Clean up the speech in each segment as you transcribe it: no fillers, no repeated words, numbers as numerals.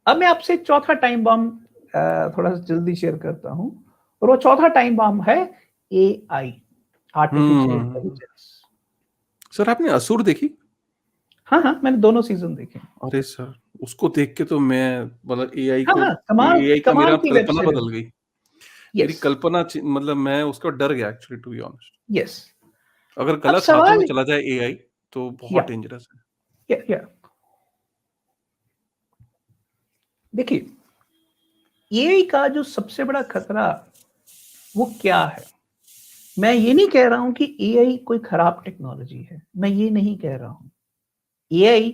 अब मैं आपसे चौथा टाइम बॉम्ब थोड़ा सा जल्दी शेयर करता हूं, और वो चौथा टाइम बॉम्ब है AI, आर्टिफिशियल इंटेलिजेंस। सर आपने असुर देखी? हाँ हाँ, मैंने दोनों सीजन देखे। अरे सर, उसको देख के तो मैं मतलब हाँ हाँ, कमाल एआई का कमाल मेरा की वेब कल्पना सीरीज। बदल गई। मेरी यस कल्पना मतलब मैं उसको डर गया actually, to be honest. Yes. अगर अब गलत हाथों में सवाल, चला जाए एआई तो या बहुत डेंजरस है। या देखिए, AI का जो सबसे बड़ा खतरा वो क्या है। मैं ये नहीं कह रहा हूं कि AI कोई खराब टेक्नोलॉजी है, मैं ये नहीं कह रहा हूं। AI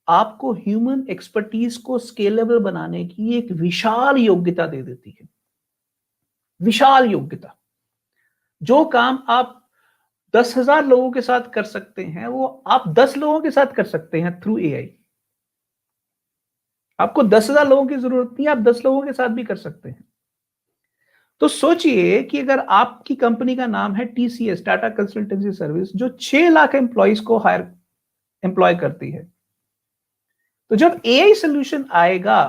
आपको ह्यूमन एक्सपर्टीज को स्केलेबल बनाने की एक विशाल योग्यता दे देती है, विशाल योग्यता। जो काम आप 10,000 लोगों के साथ कर सकते हैं, वो आप 10 लोगों के साथ कर सकते हैं थ्रू AI। आपको 10,000 लोगों की जरूरत नहीं है, आप 10 लोगों के साथ भी कर सकते हैं। तो सोचिए कि अगर आपकी कंपनी का नाम है TCS, टाटा कंसल्टेंसी सर्विस, जो 6 लाख एम्प्लॉइज को हायर एम्प्लॉय करती है, तो जब AI सोल्यूशन आएगा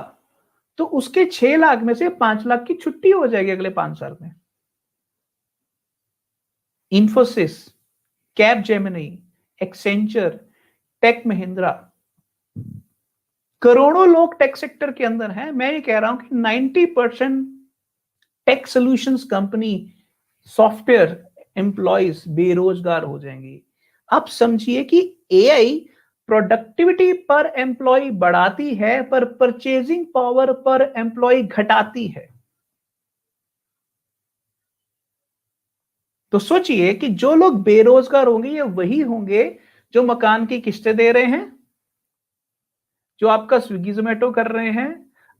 तो उसके 6 लाख में से 5 लाख की छुट्टी हो जाएगी अगले 5 साल में। Infosys, Capgemini, Accenture, tech Mahindra, करोड़ों लोग टेक सेक्टर के अंदर हैं। मैं ये कह रहा हूं कि 90% tech solutions company, software employees बेरोजगार हो जाएंगी। आप समझिए कि AI प्रोडक्टिविटी पर एम्प्लॉय बढ़ाती है, पर परचेजिंग पावर पर एम्प्लॉय घटाती है। तो सोचिए कि जो लोग बेरोजगार होंगे ये वही होंगे जो मकान की किस्तें दे रहे हैं, जो आपका स्विगी जोमेटो कर रहे हैं,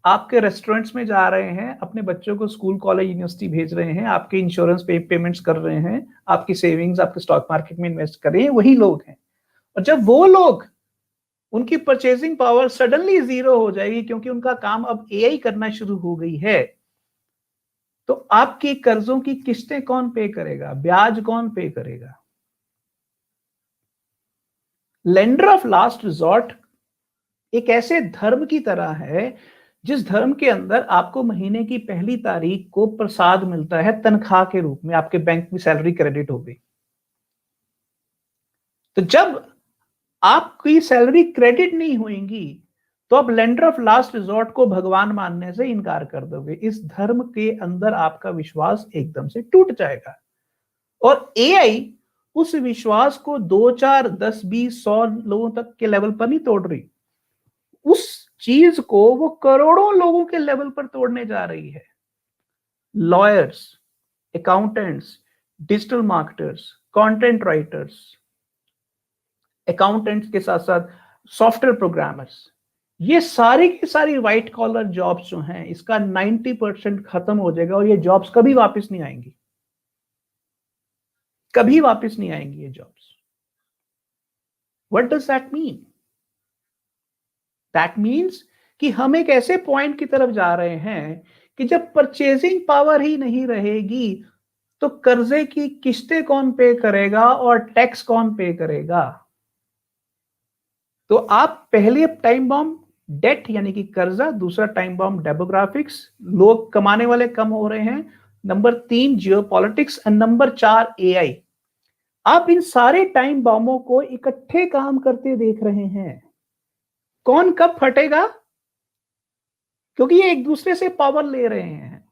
आपके रेस्टोरेंट्स में जा रहे हैं, अपने बच्चों को स्कूल कॉलेज यूनिवर्सिटी भेज रहे हैं, आपके इंश्योरेंस पेमेंट्स कर रहे हैं, आपकी सेविंग्स आपके स्टॉक मार्केट में इन्वेस्ट कर रहे हैं, वही लोग हैं। और जब वो लोग, उनकी परचेजिंग पावर सडनली जीरो हो जाएगी क्योंकि उनका काम अब AI करना शुरू हो गई है, तो आपके कर्जों की किस्तें कौन पे करेगा, ब्याज कौन पे करेगा। लेंडर ऑफ लास्ट रिजॉर्ट एक ऐसे धर्म की तरह है जिस धर्म के अंदर आपको महीने की पहली तारीख को प्रसाद मिलता है तनख्वाह के रूप में, आपके बैंक में सैलरी क्रेडिट हो गई। तो जब आपकी सैलरी क्रेडिट नहीं होगी तो आप लेंडर ऑफ लास्ट रिजॉर्ट को भगवान मानने से इनकार कर दोगे। इस धर्म के अंदर आपका विश्वास एकदम से टूट जाएगा। और AI उस विश्वास को 2 4 10 20 100 लोगों तक के लेवल पर नहीं तोड़ रही, उस चीज को वो करोड़ों लोगों के लेवल पर तोड़ने जा रही है। Lawyers, accountants, digital marketers, content writers, accountants के साथ साथ सॉफ्टवेयर प्रोग्रामर्स, ये सारी की सारी व्हाइट कॉलर जॉब्स जो हैं, इसका 90% खत्म हो जाएगा और ये जॉब्स कभी वापस नहीं आएंगी, कभी वापस नहीं आएंगी ये jobs. What does that mean? That means कि हम एक ऐसे पॉइंट की तरफ जा रहे हैं कि जब परचेजिंग पावर ही नहीं रहेगी तो कर्जे की किस्तें कौन पे करेगा और टैक्स कौन पे करेगा। तो आप पहले टाइम बॉम्ब डेट यानी कि कर्जा, दूसरा टाइम बॉम्ब डेमोग्राफिक्स, लोग कमाने वाले कम हो रहे हैं, number 3 geopolitics and number 4 AI। आप इन सारे टाइम बॉम्बों को इकट्ठे काम करते देख रहे हैं। कौन कब फटेगा, क्योंकि ये एक दूसरे से पावर ले रहे हैं।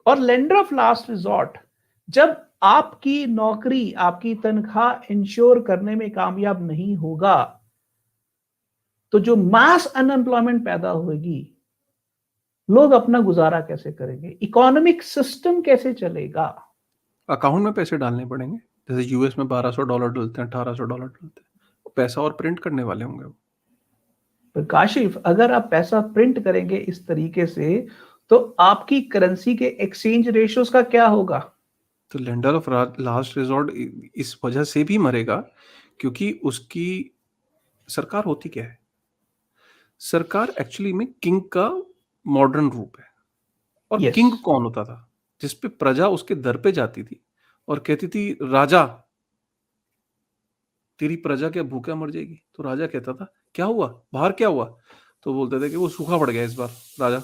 और लेंडर ऑफ लास्ट रिजॉर्ट, जब आपकी नौकरी, आपकी तनख्वाह इंश्योर करने में कामयाब नहीं होगा तो जो मास अनएम्प्लॉयमेंट पैदा होगी, लोग अपना गुजारा कैसे करेंगे, इकोनॉमिक सिस्टम कैसे चलेगा। अकाउंट में पैसे डालने पड़ेंगे, जैसे यूएस में $1,200 डलते हैं, $1,800 डलते हैं, पैसा और प्रिंट करने वाले होंगे वो। पर काशिफ, अगर आप पैसा प्रिंट करेंगे इस तरीके से तो आपकी करेंसी के एक्सचेंज रेशियोज का क्या होगा। तो लेंडर ऑफ लास्ट रिजॉर्ट इस वजह से भी मरेगा क्योंकि उसकी सरकार होती क्या है, सरकार एक्चुअली में किंग का मॉडर्न रूप है। और यस, किंग कौन होता था? जिसपे प्रजा उसके दर पे जाती थी और कहती थी, राजा तेरी प्रजा क्या भूखा मर जाएगी? तो राजा कहता था, क्या हुआ बाहर, क्या हुआ? तो बोलते थे कि वो सूखा पड़ गया इस बार राजा,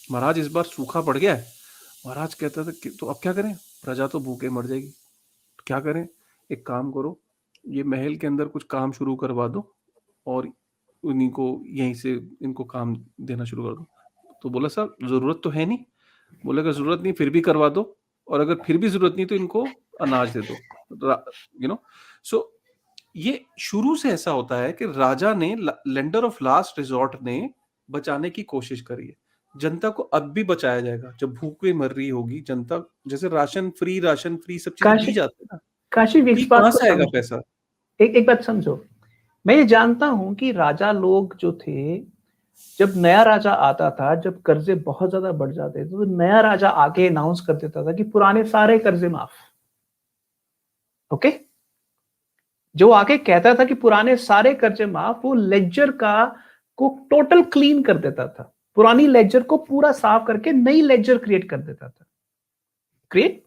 महाराज इस बार सूखा पड़ गया है। महाराज कहता था कि तो अब क्या करें, प्रजा तो भूखे मर जाएगी, तो क्या करें, एक काम करो, ये महल के अंदर कुछ काम शुरू करवा दो और उन्हीं को यहीं से इनको काम देना शुरू कर दो। तो बोला साहब जरूरत तो है नहीं, बोले अगर जरूरत नहीं फिर भी करवा दो, और अगर फिर भी जरूरत नहीं तो इनको अनाज दे दो, यू नो। सो ये शुरू से ऐसा होता है कि राजा ने, लेंडर ऑफ लास्ट रिजॉर्ट ने बचाने की कोशिश करी है। जनता को अब भी बचाया जाएगा, जब भूखे मर रही होगी जनता, जैसे राशन फ्री सब चीजें दी काशी जाती है ना, काशी भी कि इस बात कहां को से आएगा समझो, पैसा। एक बात समझो। मैं ये जानता हूं कि राजा लोग जो थे, जब नया राजा आता था, जब कर्जे बहुत ज्यादा बढ़ जाते थे, तो नया राजा आके अनाउंस कर देता था कि पुराने सारे कर्जे माफ। ओके, जो आके कहता था कि पुराने सारे कर्जे माफ, वो लेजर का को टोटल क्लीन कर देता था, पुरानी लेजर को पूरा साफ करके नई लेजर क्रिएट कर देता था। क्रिएट।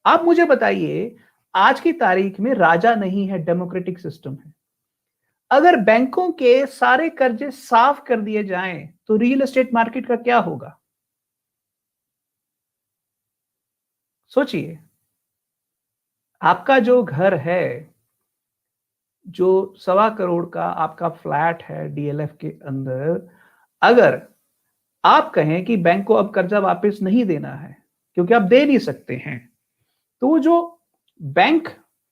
आप मुझे बताइए, आज की तारीख में राजा नहीं है, डेमोक्रेटिक सिस्टम है। अगर बैंकों के सारे कर्जे साफ कर दिए जाएं तो रियल एस्टेट मार्केट का क्या होगा? सोचिए, आपका जो घर है, जो 1.25 करोड़ का आपका फ्लैट है डीएलएफ के अंदर, अगर आप कहें कि बैंक को अब कर्जा वापस नहीं देना है क्योंकि आप दे नहीं सकते हैं, तो जो बैंक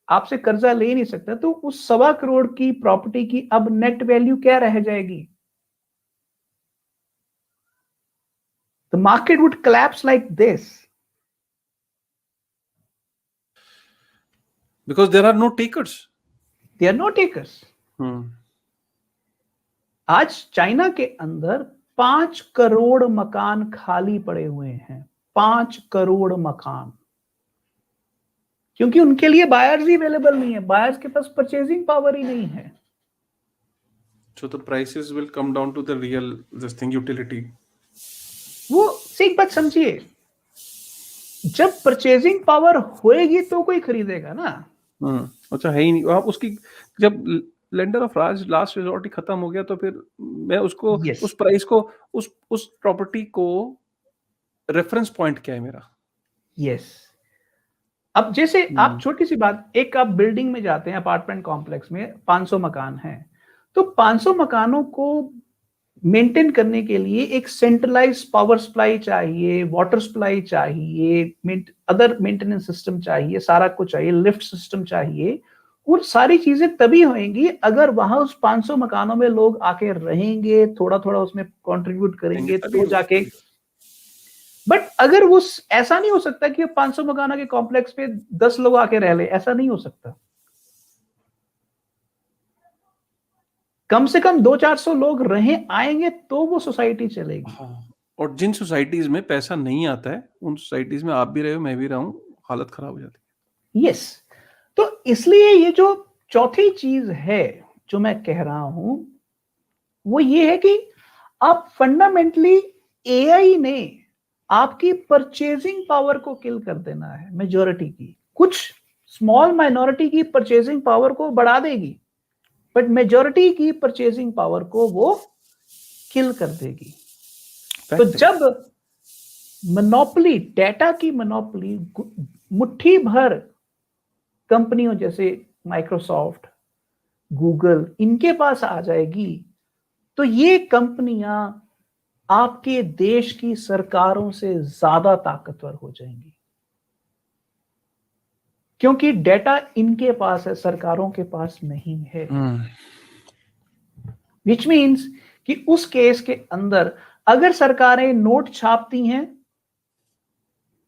आपसे कर्जा ले नहीं सकता, तो उस 1.25 करोड़ की प्रॉपर्टी की अब नेट वैल्यू क्या रह जाएगी? The market would collapse like this because there are no takers. there are no takers. आज चाइना के अंदर 5 करोड़ मकान खाली पड़े हुए हैं, 5 करोड़ मकान, क्योंकि उनके लिए बायर्स ही अवेलेबल नहीं है, बायर्स के पास परचेजिंग पावर ही नहीं है। So the prices will come down to the real this thing utility. वो से एक बात समझिए, जब परचेजिंग पावर होएगी तो कोई खरीदेगा ना। अच्छा है ही नहीं, आप उसकी जब लेंडर ऑफ लास्ट रिजॉर्ट ही खत्म हो गया तो फिर मैं उसको Yes. उस प्राइस को उस प्रॉपर्टी को रेफरेंस पॉइंट क्या है मेरा? यस। अब जैसे आप छोटी सी बात, एक आप बिल्डिंग में जाते हैं, अपार्टमेंट कॉम्प्लेक्स में 500 मकान हैं, तो 500 मकानों को मेंटेन करने के लिए एक सेंट्रलाइज पावर सप्लाई चाहिए, वाटर सप्लाई चाहिए, अदर मेंटेनेंस सिस्टम चाहिए, सारा कुछ चाहिए, लिफ्ट सिस्टम चाहिए। और सारी चीजें तभी होंगी अगर वहां उस 500 मकानों में लोग आके रहेंगे, थोड़ा थोड़ा उसमें कंट्रीब्यूट करेंगे तो जाके। बट अगर वो ऐसा नहीं हो सकता कि 500 मकानों के कॉम्प्लेक्स पे 10 लोग आके रह ले, ऐसा नहीं हो सकता। कम से कम 200-400 लोग रहें आएंगे तो वो सोसाइटी चलेगी। हाँ। और जिन सोसाइटीज में पैसा नहीं आता है, उन सोसाइटीज में आप भी रहे हो, मैं भी रहा हूं, हालत खराब हो जाती है। यस। तो इसलिए ये जो चौथी चीज है जो मैं कह रहा हूं, वो ये है कि आप फंडामेंटली एआई ने आपकी परचेजिंग पावर को किल कर देना है। मेजॉरिटी की, कुछ स्मॉल माइनॉरिटी की परचेजिंग पावर को बढ़ा देगी, बट मेजॉरिटी की परचेजिंग पावर को वो किल कर देगी। तो जब मोनोपोली, डेटा की मोनोपोली मुट्ठी भर कंपनियों जैसे माइक्रोसॉफ्ट, गूगल, इनके पास आ जाएगी, तो ये कंपनियां आपके देश की सरकारों से ज्यादा ताकतवर हो जाएंगी, क्योंकि डेटा इनके पास है, सरकारों के पास नहीं है। विच मीन्स कि उस केस के अंदर अगर सरकारें नोट छापती हैं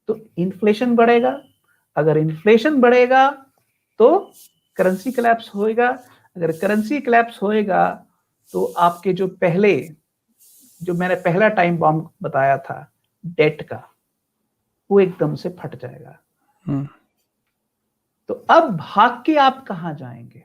तो इन्फ्लेशन बढ़ेगा, अगर इन्फ्लेशन बढ़ेगा तो करेंसी कोलैप्स होएगा, अगर करेंसी कोलैप्स होएगा तो आपके जो मैंने पहला टाइम बॉम्ब बताया था डेट का, वो एकदम से फट जाएगा। तो अब भाग के आप कहां जाएंगे?